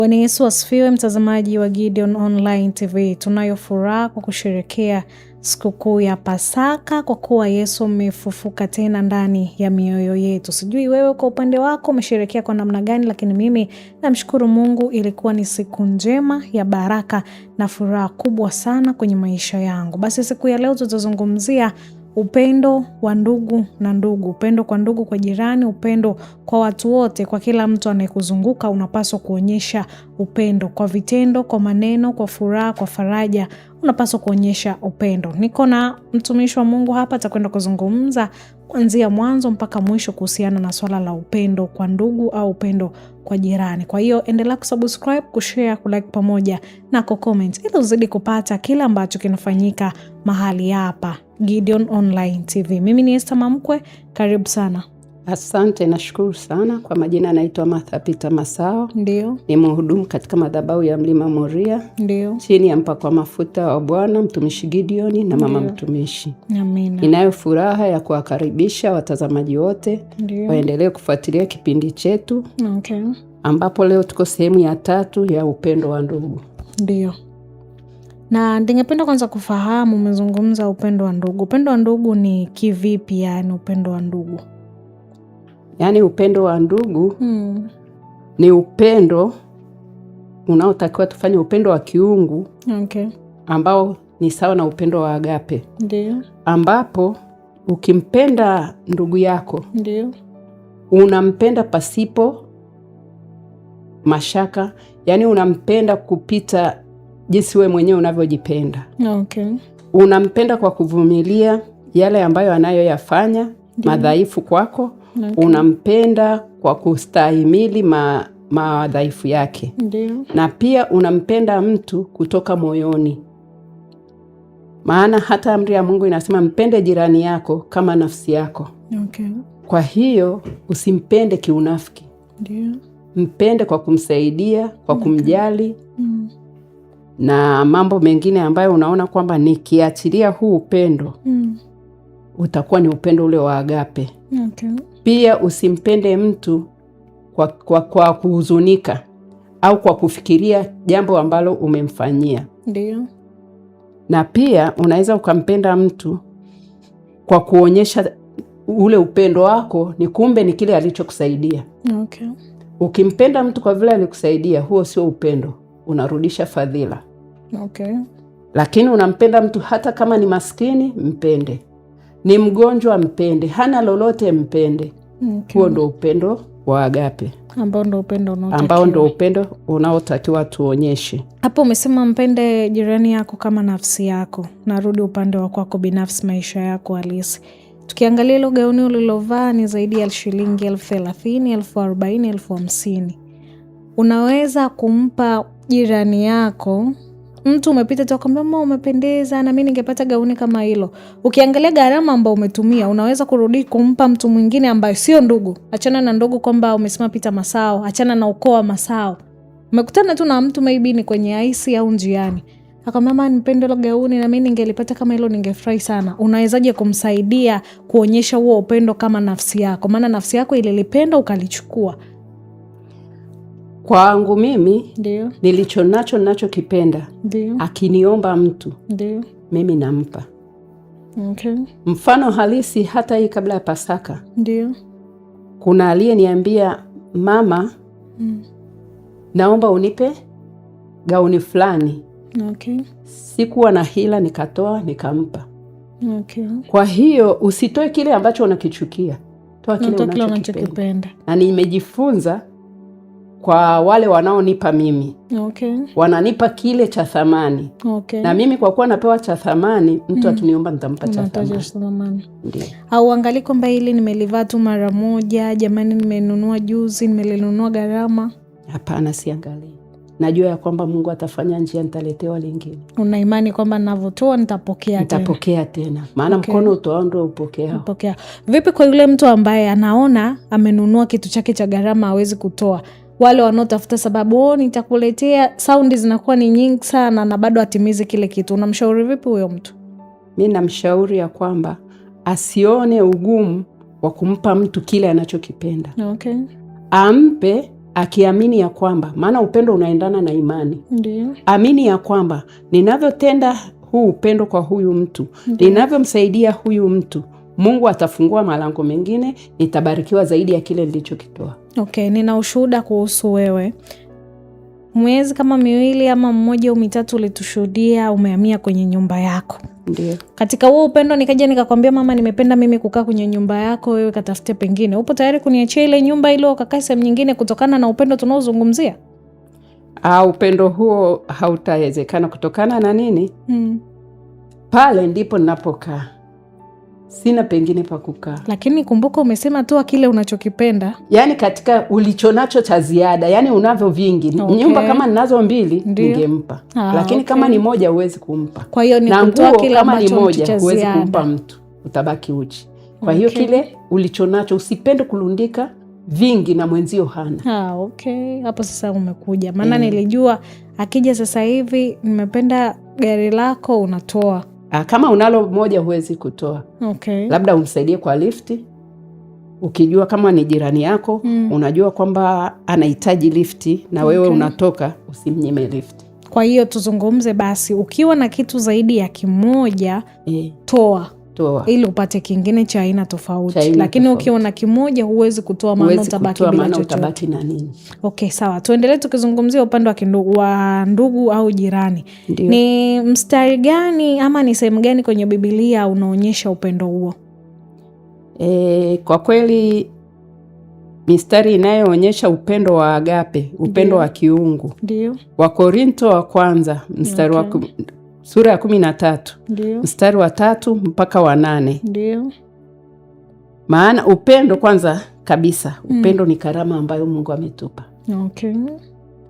Bwana Yesu asifiwe, mtazamaji wa Gideon Online TV. Tunayo furaha kwa kusherehekea sikukuu ya Pasaka kwa kuwa Yesu amefufuka tena ndani ya mioyo yetu. Sijui wewe kwa upande wako umesherehekea kwa namna gani, lakini mimi namshukuru Mungu, ilikuwa ni siku njema ya baraka na furaha kubwa sana kwenye maisha yangu. Basi siku ya leo tutazungumzia upendo wa ndugu na ndugu, upendo kwa ndugu, kwa jirani, upendo kwa watu wote, kwa kila mtu anayekuzunguka. Unapaswa kuonyesha upendo kwa vitendo, kwa maneno, kwa furaha, kwa faraja. Unapaswa kuonyesha upendo. Niko na mtumishi wa Mungu hapa, atakwenda kuzungumza kuanzia mwanzo mpaka mwisho kuhusiana na swala la upendo kwa ndugu au upendo kwa jirani. Kwa hiyo endelea kusubscribe, kushare, kulike pamoja na kucomment ili uzidi kupata kila ambacho kinafanyika mahali hapa Gideon Online TV. Mimi ni Esther Mamkwe, karibu sana. Asante, nashukuru sana. Kwa majina naitwa Martha Peter Masao. Ndio. Ni mhudumu katika madhabahu ya Mlima Moria. Ndio. Chini ya mpakwa mafuta wa Bwana mtumishi Gideon na mama mtumishi. Amina. Ninayo furaha ya kuwakaribisha watazamaji wote waendelee kufuatilia kipindi chetu. Okay. Ambapo leo tuko sehemu ya 3 ya upendo wa ndugu. Ndio. Na ningependa kwanza kufahamu, umezungumza upendo wa ndugu. Upendo wa ndugu ni kivipi, yani upendo wa ndugu? Yaani upendo wa ndugu ni upendo unaotakiwa tufanye, upendo wa kiungu. Okay. Ambao ni sawa na upendo wa agape. Ndio. Ambapo ukimpenda ndugu yako, ndio, unampenda pasipo mashaka, yaani unampenda kupita jinsi wewe mwenyewe unavyojipenda. Okay. Unampenda kwa kuvumilia yale ambayo anayoyafanya madhaifu kwako. Okay. Unampenda kwa kustahimili madhaifu yake. Ndio. Na pia unampenda mtu kutoka moyoni. Maana hata amri ya Mungu inasema mpende jirani yako kama nafsi yako. Okay. Kwa hiyo usimpende kiunafiki. Ndio. Mpende kwa kumsaidia, kwa kumjali. Na mambo mengine ambayo unaona kwamba nikiachilia huu upendo utakuwa ni upendo ule wa agape. Okay. Pia usimpende mtu kwa kuhuzunika au kwa kufikiria jambo ambalo umemfanyia. Ndio. Na pia unaweza ukampenda mtu kwa kuonyesha ule upendo wako ni kumbe ni kile alichokusaidia. Okay. Ukimpenda mtu kwa vile alikusaidia, huo sio upendo, unarudisha fadhila. Okay. Lakini unampenda mtu hata kama ni maskini, mpende. Ni mgonjwa, mpende. Hana lolote, mpende. Okay. Huo ndo upendo wa agape. Ambao ndo upendo unaotakiwa tuonyeshe. Hapo umesema mpende jirani yako kama nafsi yako. Narudi upande wa kwako binafsi, maisha yako halisi. Tukiangalia hilo gauni ulilovaa ni zaidi ya shilingi 30,000, 40,000, 50,000. Unaweza kumpa jirani yako, mtu umepita tu akamwambia mama umependeza na mimi ningepata gauni kama hilo. Ukiangalia gharama ambayo umetumia, unaweza kurudi kumpa mtu mwingine ambaye sio ndugu. Achana na ndugu kwamba umesema Peter Masao, achana na ukoo wa Masao. Umekutana tu na mtu maybe ni kwenye aisi au njiani. Akamwambia mama nipende hilo gauni na mimi ningelipata kama hilo ningefurahi sana. Unawezaje kumsaidia kuonyesha huo upendo kama nafsi yako? Maana nafsi yako ililipenda ukalichukua. Kwangu mimi, ndio, ninachokipenda, akiniomba mtu, ndio, mimi nampa. Okay. Mfano halisi hata hii kabla ya Pasaka. Ndio. Kuna aliyeniambia mama, naomba unipe gauni fulani. Okay. Sikuwa na hila, nikatoa nikampa. Okay. Kwa hiyo usitoe kile ambacho unakichukia. Toa kile unachokipenda. Na nimejifunza kwa wale wanaonipa mimi. Okay. Wananipa kile cha thamani. Okay. Na mimi kwa kuwa napewa cha thamani, mtu akiniomba nitampa cha thamani. Ndio. Au angalia kwamba hili nimelivaa tu mara moja, jamani nimenunua juzi, nimelinunua gharama. Hapana, siangalie. Najua ya kwamba Mungu atafanya njia, nitaletewa lingine. Una imani kwamba ninavyotoa nitapokea tena. Maana mkono utoao ndio upokea. Vipi kwa yule mtu ambaye anaona amenunua kitu chake cha gharama hawezi kutoa? Wale wanaotafuta sababu, nitakuletea, saundi zinakuwa ni nyingi sana na bado atimize kile kitu. Unamshauri vipi huyo mtu? Mimi namshauri ya kwamba asione ugumu wa kumpa mtu kile anachokipenda. Okay. Ampe akiamini ya kwamba, maana upendo unaendana na imani. Ndiyo. Amini ya kwamba ninavyotenda huu upendo kwa huyu mtu, ninavyomsaidia huyu mtu, Mungu atafungua malango mengine, nitabarikiwa zaidi ya kile nilichokitoa. Okay, nina ushuhuda kuhusu wewe. Mwezi kama 2 ama 1 au 3 ulitushuhudia umehamia kwenye nyumba yako. Ndiyo. Katika huo upendo nikaja nikakwambia, mama, nimependa mimi kukaa kwenye nyumba yako, wewe katafute pengine. Upo tayari kuniachia ile nyumba ile ukakaa sehemu nyingine kutokana na upendo tunaozungumzia? Upendo huo hautawezekana kutokana na nini? Pale ndipo ninapokaa. Sina pengine pa kukaa. Lakini kumbuka umesema tu kile unachokipenda. Yaani katika ulichonacho cha ziada, yaani unavyo vingi. Nyumba kama ninazo 2 ningempa. Lakini kama ni moja huwezi kumpa. Kwa hiyo ni kutoa kile kama ni moja huwezi kumpa mtu. Utabaki uchi. Kwa hiyo kile ulichonacho usipende kulundika vingi na mwenzio hana. Okay. Hapo sasa umekuja. Maana nilijua akija sasa hivi nimependa gari lako unatoa. Kama unalo moja huwezi kutoa. Okay. Labda umsaidie kwa lifti. Ukijua kama ni jirani yako, unajua kwamba anahitaji lifti na wewe unatoka, usimnyime lifti. Kwa hiyo tuzungumze basi, ukiwa na kitu zaidi ya kimoja, toa. Ili upate kingine cha aina tofauti. Lakini ukiwa na kimoja huwezi kutoa, maana utabaki bila chochote. Na nini? Okay, sawa. Tuendelee tukizungumzia upande wa ndugu au jirani. Ndiyo. Ni mstari gani ama ni sehemu gani kwenye Biblia unaonyesha upendo huo? Kwa kweli mistari inayoonyesha upendo wa agape, upendo wa kiungu. Ndiyo. Wakorintho wa kwanza mstari wa sura ya 13. Ndiyo. Mstari wa 3 mpaka wa 8. Ndiyo. Maana upendo kwanza kabisa, upendo ni karama ambayo Mungu ametupa. Okay.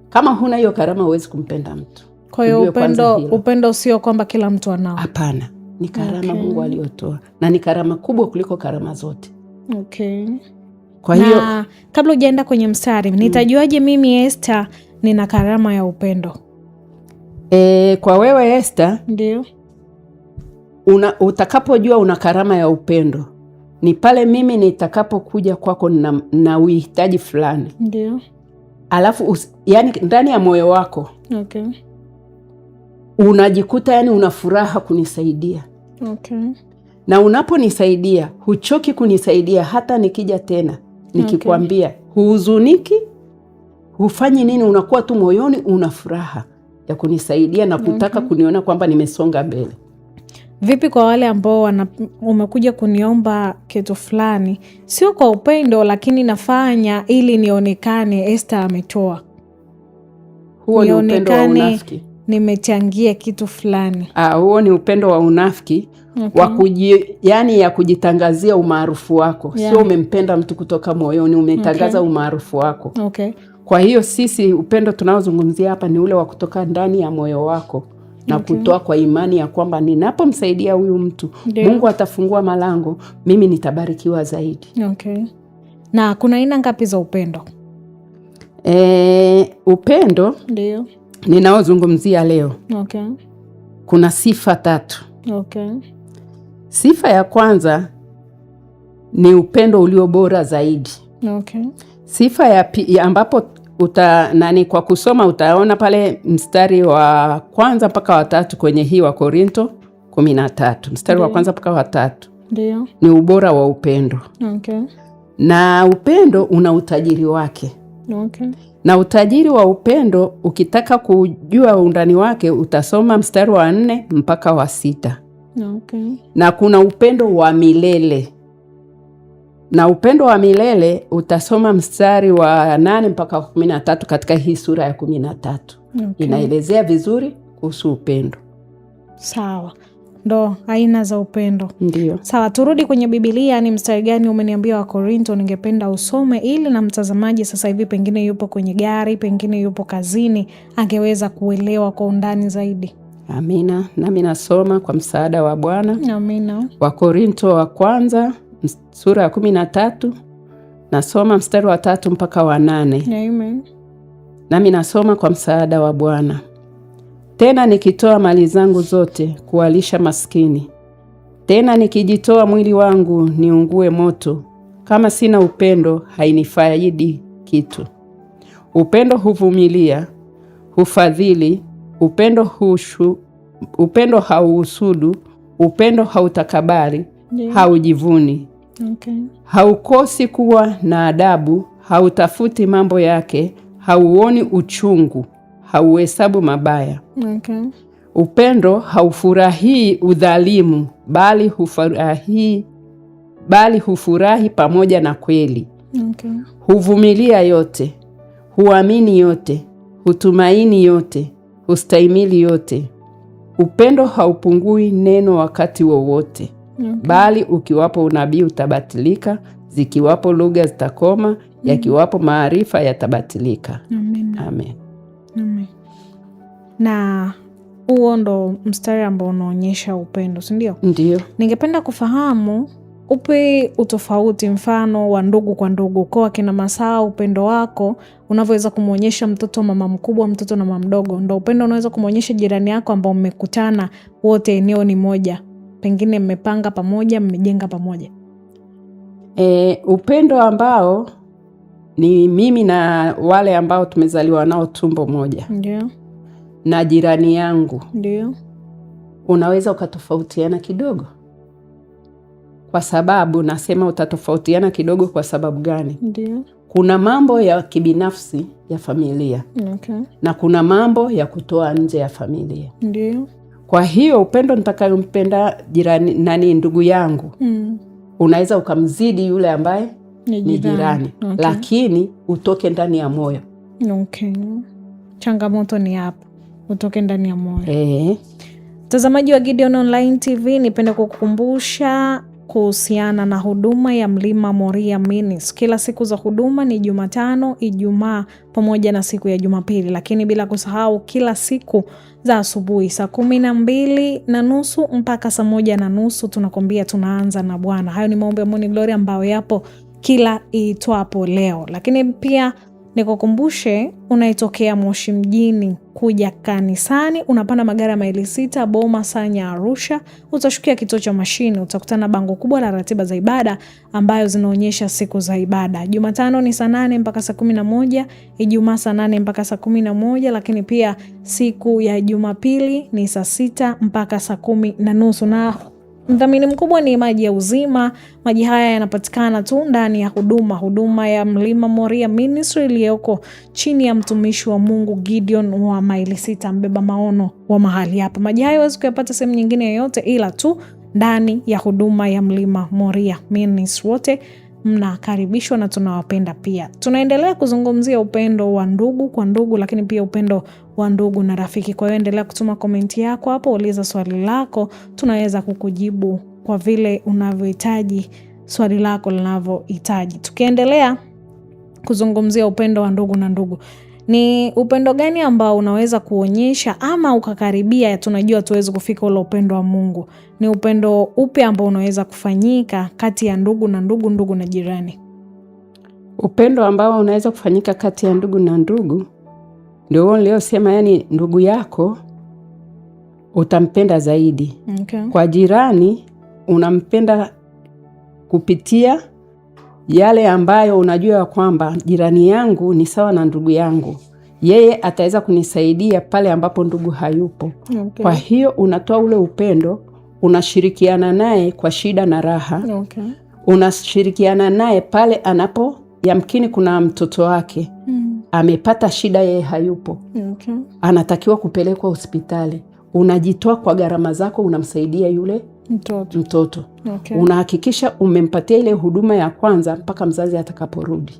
Kama huna hiyo karama huwezi kumpenda mtu. Kwa hiyo upendo sio kwamba kila mtu anao. Hapana, ni karama Mungu aliyotoa na ni karama kubwa kuliko karama zote. Okay. Kwa hiyo kabla hujaenda kwenye mstari, nitajuaje mimi Esther nina karama ya upendo? Kwa wewe Esther, ndio utakapojua una karama ya upendo ni pale mimi nitakapokuja kwako na uhitaji fulani. Ndio. Alafu yani ndani ya moyo wako okay, unajikuta yani una furaha kunisaidia. Okay. Na unaponisaidia huchoki kunisaidia, hata nikija tena nikikwambia, okay, huhuzuniki, hufanyi nini, unakuwa tu moyoni una furaha ya kunisaidia na kutaka, okay, kuniona kwamba nimesonga mbele. Vipi kwa wale ambao umekuja kuniomba kitu fulani, sio kwa upendo, lakini nafanya ili nionekane Esther ametoa? Huo ni upendo wa unafiki. Nimechangia kitu fulani. Huo ni upendo wa unafiki, okay, yani ya kujitangazia umaarufu wako, yeah. Sio umempenda mtu kutoka moyoni, umetangaza, okay, umaarufu wako. Okay. Kwa hiyo sisi upendo tunaozungumzia hapa ni ule wa kutoka ndani ya moyo wako na, okay, kutoa kwa imani ya kwamba ninapomsaidia huyu mtu, Deo, Mungu atafungua malango, mimi nitabarikiwa zaidi. Okay. Na kuna aina ngapi za upendo? Upendo ndio ninaozungumzia leo, okay, kuna sifa 3. Okay. Sifa ya kwanza ni upendo ulio bora zaidi. Okay. Sifa ya ambapo kwa kusoma utaona pale mstari wa kwanza mpaka wa 3 kwenye hii wa Korintho 13. Mstari wa kwanza mpaka wa 3. Ndio. Ni ubora wa upendo. Okay. Na upendo una utajiri wake. Okay. Na utajiri wa upendo ukitaka kujua undani wake utasoma mstari wa 4 mpaka wa 6. Okay. Na kuna upendo wa milele. Na upendo wa milele utasoma mstari wa 8 mpaka 13 katika hii sura ya 13. Okay. Inaelezea vizuri kuhusu upendo. Sawa. Ndo aina za upendo. Ndio. Sawa, turudi kwenye Biblia. Ni mstari gani umeniambia wa Korintho ningependa usome ili na mtazamaji sasa hivi pengine yupo kwenye gari, pengine yupo kazini, angeweza kuelewa kwa undani zaidi? Amina. Nami nasoma kwa msaada wa Bwana. Amina. Wa Korintho wa kwanza sura ya 13, nasoma mstari wa 3 mpaka wa 8. Amen. Nami nasoma kwa msaada wa Bwana. Tena nikitoa mali zangu zote kuwalisha maskini, tena nikijitoa mwili wangu niungue moto, kama sina upendo hainifaidi kitu. Upendo huvumilia, hufadhili, upendo hauhusudu, upendo hautakabari, haujivuni. Haukosi kuwa na adabu, hautafuti mambo yake, hauoni uchungu, hauhesabu mabaya. Upendo haufurahii udhalimu, bali hufurahi pamoja na kweli. Huvumilia yote, huamini yote, hutumaini yote, hustahimili yote. Upendo haupungui neno wakati wowote. Bali ukiwapo unabii utabatilika, zikiwapo lugha zitakoma, yakiwapo maarifa yatabatilika. Amen. Na huo ndo mstari ambao unaonyesha upendo, si ndio? Ndio. Ningependa kufahamu upe utofauti mfano wa ndugu kwa ndugu. Kwa kina Masawa, upendo wako unavyoweza kumwonyesha mtoto mama mkubwa, mtoto na mama mdogo, ndo upendo unaweza kumwonyesha jirani yako ambao mmekutana wote eneo ni moja, pengine mmepanga pamoja, mmejenga pamoja. Upendo ambao ni mimi na wale ambao tumezaliwa nao tumbo moja. Ndio. Na jirani yangu. Ndio. Unaweza ukatofautiana kidogo. Kwa sababu nasema utatofautiana kidogo kwa sababu gani? Ndio. Kuna mambo ya kibinafsi ya familia. Na kuna mambo ya kutoa nje ya familia. Ndio. Kwa hiyo upendo nitakayompenda jirani ndugu yangu, unaweza ukamzidi yule ambaye ni jirani. Lakini utoke ndani ya moyo. Changamoto ni hapa, utoke ndani ya moyo. Mtazamaji wa Gideon Online TV, nipende kukukumbusha kuhusiana na huduma ya Mlima Moria Ministries. Kila siku za huduma ni Jumatano, Ijumaa pamoja na siku ya Jumapili, lakini bila kusahau kila siku za asubuhi saa 12:30 mpaka saa 1:30 tunakwambia tunaanza na Bwana. Hayo ni maombi ya Morning Glory ambayo yapo kila iitwapo leo. Lakini pia nikukumbushe, unaitokea Moshi mjini kuja kanisani, unapanda magari ya maili 6 Boma Sanya Arusha, utashukia kituo cha mashine, utakutana bango kubwa la ratiba za ibada ambayo zinaonyesha siku za ibada. Jumatano ni saa 8 mpaka saa 11, Ijumaa saa 8 mpaka saa 11, lakini pia siku ya Jumapili ni saa 6 mpaka saa 10:30. Na mdhamini mkubwa ni Maji ya Uzima. Maji haya yanapatikana tu ndani ya huduma ya Mlima Moria Ministry iliyoko chini ya mtumishi wa Mungu Gideon wa maili 6, mbeba maono wa mahali hapa. Maji haya huwezi kuyapata sehemu nyingine yoyote ila tu ndani ya huduma ya Mlima Moria Ministry. Wote mnakaribishwa na tunawapenda pia. Tunaendelea kuzungumzia upendo wa ndugu kwa ndugu, lakini pia upendo wa ndugu na rafiki. Kwa hiyo endelea kutuma komenti yako hapo, uliza swali lako, tunaweza kukujibu kwa vile unavyohitaji swali lako linavyohitaji. Tukiendelea kuzungumzia upendo wa ndugu na ndugu, ni upendo gani ambao unaweza kuonyesha ama ukakaribia? Tunajua tuwezi kufika ule upendo wa Mungu. Ni upendo upi ambao unaweza kufanyika kati ya ndugu na ndugu, ndugu na jirani? Upendo ambao unaweza kufanyika kati ya ndugu na ndugu ndio leo sema, yani ndugu yako utampenda zaidi. Kwa jirani unampenda kupitia yale ambayo unajua kwamba jirani yangu ni sawa na ndugu yangu, yeye ataweza kunisaidia pale ambapo ndugu hayupo. Kwa hiyo unatoa ule upendo, unashirikiana naye kwa shida na raha. Unashirikiana naye pale anapo, yamkini kuna mtoto wake amepata shida, yeye hayupo, anatakiwa kupelekwa hospitali, unajitoa kwa gharama zako, unamsaidia yule mtoto. Unahakikisha umempatia ile huduma ya kwanza mpaka mzazi atakaporudi.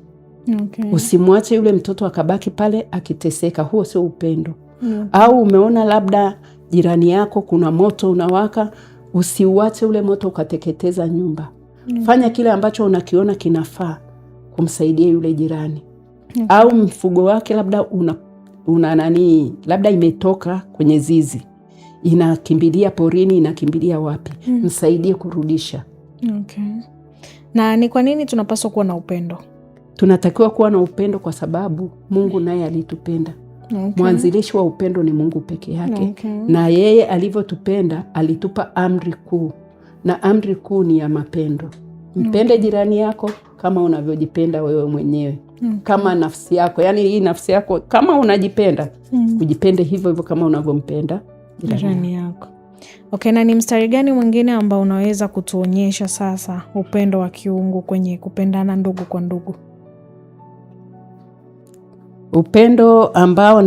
Usimwache yule mtoto akabaki pale akiteseka, huo sio upendo. Au umeona labda jirani yako kuna moto unawaka, usiuache ule moto ukateketeza nyumba. Fanya kile ambacho unakiona kinafaa kumsaidia yule jirani. Au mfugo wake labda labda imetoka kwenye zizi, inakimbilia porini, inakimbilia wapi, msaidie kurudisha. Na ni kwa nini tunapaswa kuwa na upendo? Tunatakiwa kuwa na upendo kwa sababu Mungu naye alitupenda. Mwanzilishi wa upendo ni Mungu peke yake. Na yeye alivyotupenda alitupa amri kuu, na amri kuu ni ya mapendo. Mpende jirani yako kama unavyojipenda wewe mwenyewe. kama nafsi yako. Yani hii nafsi yako kama unajipenda, ujipende hivyo hivyo kama unavyompenda jirani yako. Okay, na ni mstari gani mwingine ambao unaweza kutuonyesha sasa upendo wa kiungu kwenye kupendana ndugu kwa ndugu? Upendo ambao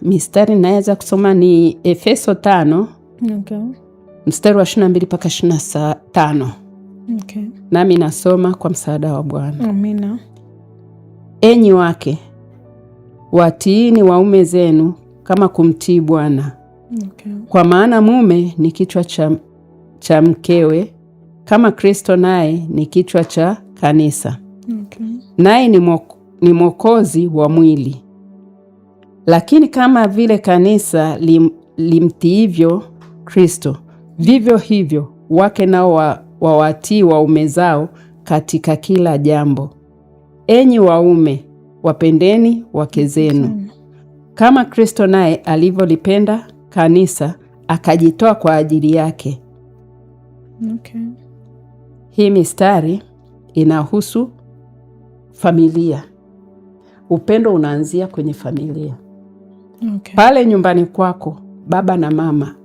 mistari naweza kusoma ni Efeso 5. Okay. Mstari wa 22 mpaka 25. Okay. Nami nasoma kwa msaada wa Bwana. Amina. Enyi wake, watiini waume zenu kama kumtii Bwana. Okay. Kwa maana mume ni kichwa cha mkewe, kama Kristo naye ni kichwa cha kanisa. Okay. Naye ni mwokozi wa mwili. Lakini kama vile kanisa limtiivyo Kristo, vivyo hivyo wake nao wawatii waume zao katika kila jambo. Enyi waume, wapendeni wake zenu, kama Kristo naye alivyolipenda kanisa akajitoa kwa ajili yake. Okay. Hii mistari inahusu familia. Upendo unaanzia kwenye familia. Okay. Pale nyumbani kwako, baba na mama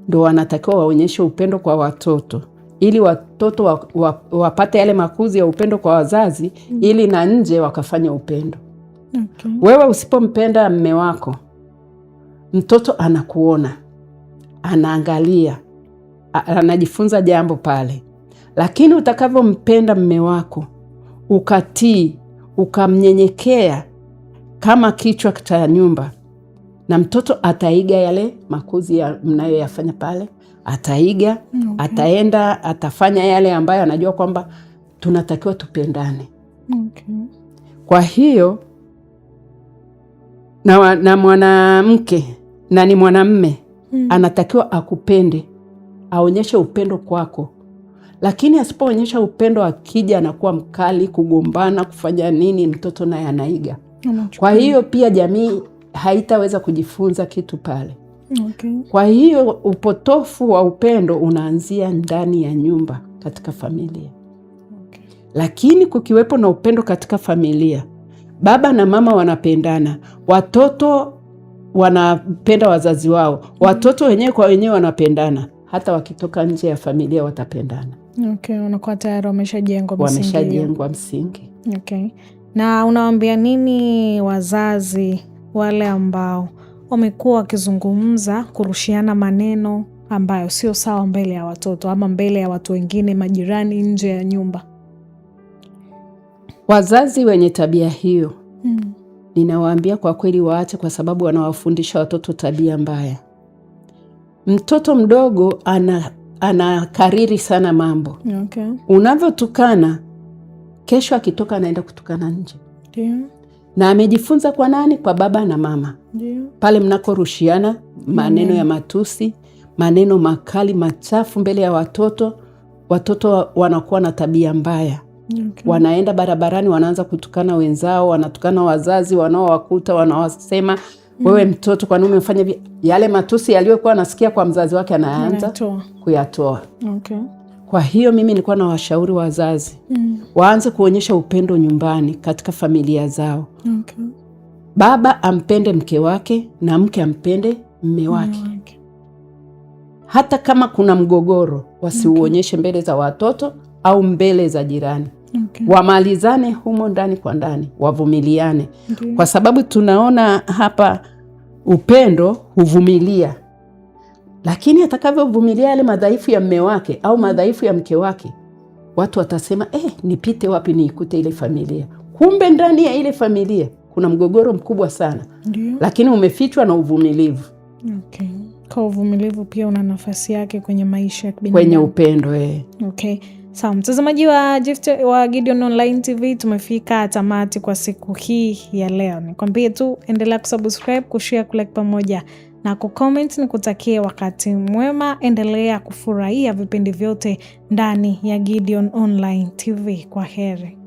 ndo wanatakiwa waonyeshe upendo kwa watoto, ili watoto wapate yale makuzi ya upendo kwa wazazi, ili na nje wakafanya upendo. Okay. Wewe usipompenda mme wako, mtoto anakuona, anaangalia, anajifunza jambo pale. Lakini utakavyompenda mme wako, ukatii, ukamnyenyekea kama kichwa cha nyumba, na mtoto ataiga yale makuzi mnayoyafanya pale, ataiga. Okay. Ataenda, atafanya yale ambayo anajua kwamba tunatakiwa tupendane. Okay. Kwa hiyo na mwanamke na ni mwanamme anatakiwa akupende, aonyeshe upendo kwako. Lakini asipoonyesha upendo, akija anakuwa mkali, kugombana, kufanya nini, mtoto naye anaiga. Kwa hiyo pia jamii haitaweza kujifunza kitu pale. Okay. Kwa hiyo upotofu wa upendo unaanzia ndani ya nyumba, katika familia. Okay. Lakini kukiwepo na upendo katika familia, baba na mama wanapendana, watoto wanapenda wazazi wao, watoto wenyewe kwa wenyewe wanapendana, hata wakitoka nje ya familia watapendana. Okay, unakuwa tayari wameshajengwa msingi. Okay. Na unawaambia nini wazazi wale ambao wamekuwa wakizungumza kurushiana maneno ambayo sio sawa mbele ya watoto ama mbele ya watu wengine, majirani, nje ya nyumba? Wazazi wenye tabia hiyo, ninawaambia kwa kweli waache, kwa sababu wanawafundisha watoto tabia mbaya. Mtoto mdogo anakariri sana mambo. Okay. Unavyotukana, kesho akitoka anaenda kutukana nje. Ndio. Na amejifunza kwa nani? Kwa baba na mama. Ndio. Pale mnakorushiana maneno ya matusi, maneno makali, machafu mbele ya watoto, watoto wanakuwa na tabia mbaya. Okay. Wanaenda barabarani, wanaanza kutukana wenzao, wanatukana wazazi wanaowakuta, wanawasema wewe mtoto, kwa nini umefanya yale matusi yaliyokuwa anasikia kwa mzazi wake, anaanza kuyatoa. Okay. Kwa hiyo mimi nilikuwa na washauri wazazi waanze kuonyesha upendo nyumbani, katika familia zao. Okay. Baba ampende mke wake na mke ampende mme wake. Okay. Hata kama kuna mgogoro, wasiuonyeshe mbele za watoto au mbele za jirani. Okay. Wamalizane humo ndani kwa ndani, wavumiliane. Okay. Kwa sababu tunaona hapa upendo huvumilia. Lakini atakavyovumilia yale madhaifu ya mme wake au madhaifu ya mke wake, watu watasema nipite wapi niikute ile familia. Kumbe ndani ya ile familia kuna mgogoro mkubwa sana. Ndiyo. Lakini umefichwa na uvumilivu. Okay. Kwa uvumilivu pia una nafasi yake kwenye maisha ya binadamu. Kwenye upendo. Okay. Sawa, mtazamaji wa Gideon Online TV, tumefika tamati kwa siku hii ya leo. Nikwambie tu endelea kusubscribe, kushare, kulike pamoja na kucomment. Nikutakie wakati mwema, endelea kufurahia vipindi vyote ndani ya Gideon Online TV. Kwa heri.